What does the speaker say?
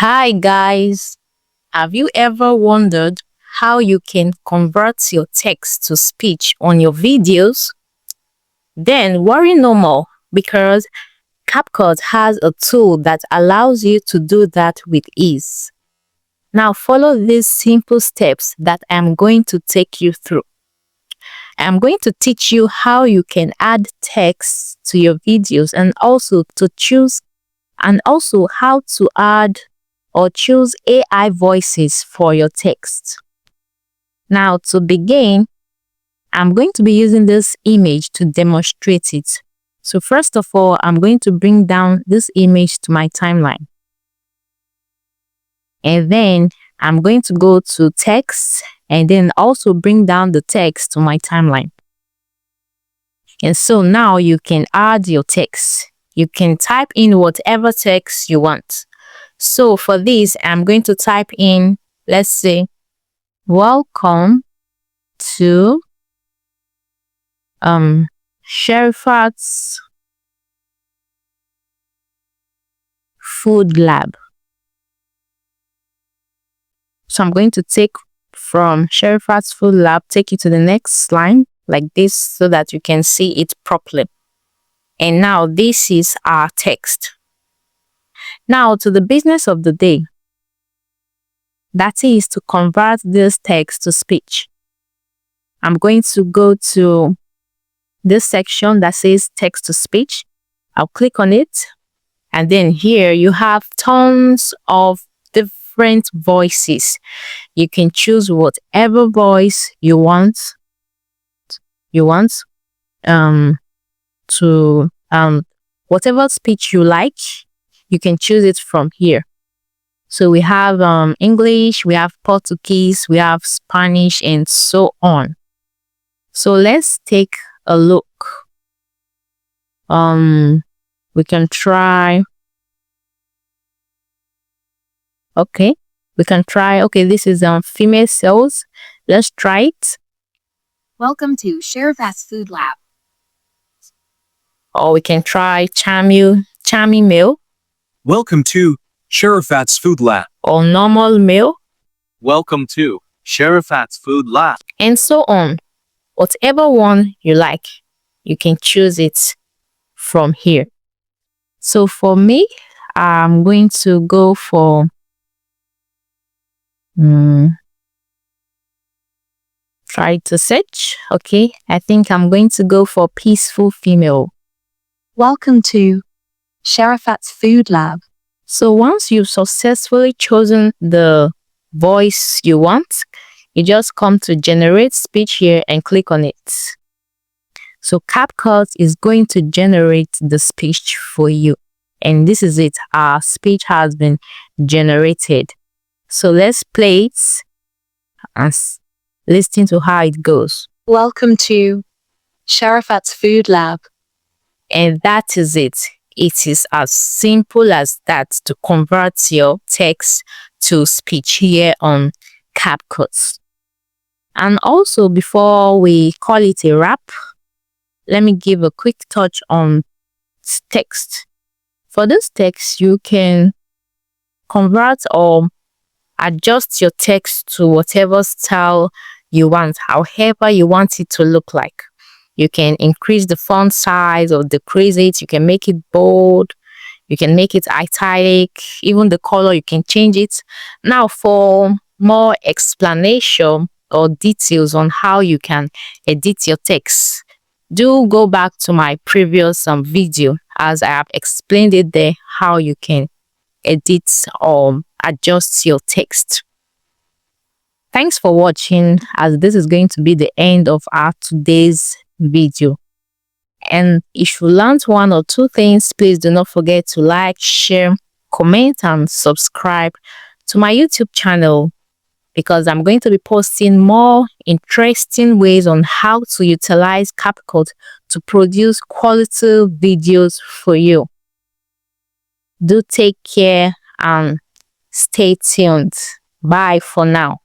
Hi guys, have you ever wondered how you can convert your text to speech on your videos? Then worry no more because Capcut has a tool that allows you to do that with ease. Now follow these simple steps that I'm going to take you through. I'm going to teach you how you can add text to your videos and also how to add or choose AI voices for your text. Now to begin, I'm going to be using this image to demonstrate it. So first of all, I'm going to bring down this image to my timeline. And then I'm going to go to text and then also bring down the text to my timeline. And so now you can add your text. You can type in whatever text you want. So for this, I'm going to type in, let's say, welcome to Sherifat's Food Lab. So I'm going to take from Sherifat's Food Lab, take you to the next line like this so that you can see it properly. And now this is our text. Now to the business of the day. That is to convert this text to speech. I'm going to go to this section that says text to speech. I'll click on it. And then here you have tons of different voices. You can choose whatever voice you want. Whatever speech you like, you can choose it from here. So we have English, we have Portuguese, we have Spanish, and so on. So let's take a look. We can try. Okay, this is female sales. Let's try it. Welcome to Sherifat's Food Lab. Or we can try charming male. Welcome to Sherifat's Food Lab. Or normal male. Welcome to Sherifat's Food Lab. And so on. Whatever one you like, you can choose it from here. So for me, I'm going to go for try to search. Okay, I think I'm going to go for peaceful female. Welcome to Sherifat's Food Lab. So once you've successfully chosen the voice you want, you just come to generate speech here and click on it. So Capcut is going to generate the speech for you. And this is it. Our speech has been generated. So let's play it and listen to how it goes. Welcome to Sherifat's Food Lab. And that is it. It is as simple as that to convert your text to speech here on Capcut. And also, before we call it a wrap, let me give a quick touch on text. For this text, you can convert or adjust your text to whatever style you want, however you want it to look like. You can increase the font size or decrease it. You can make it bold. You can make it italic. Even the color, you can change it. Now, for more explanation or details on how you can edit your text, do go back to my previous video as I have explained it there, how you can edit or adjust your text. Thanks for watching, as this is going to be the end of our today's video. And if you learned one or two things, please do not forget to like, share, comment, and subscribe to my YouTube channel, because I'm going to be posting more interesting ways on how to utilize Capcut to produce quality videos for you. Do take care and stay tuned. Bye for now.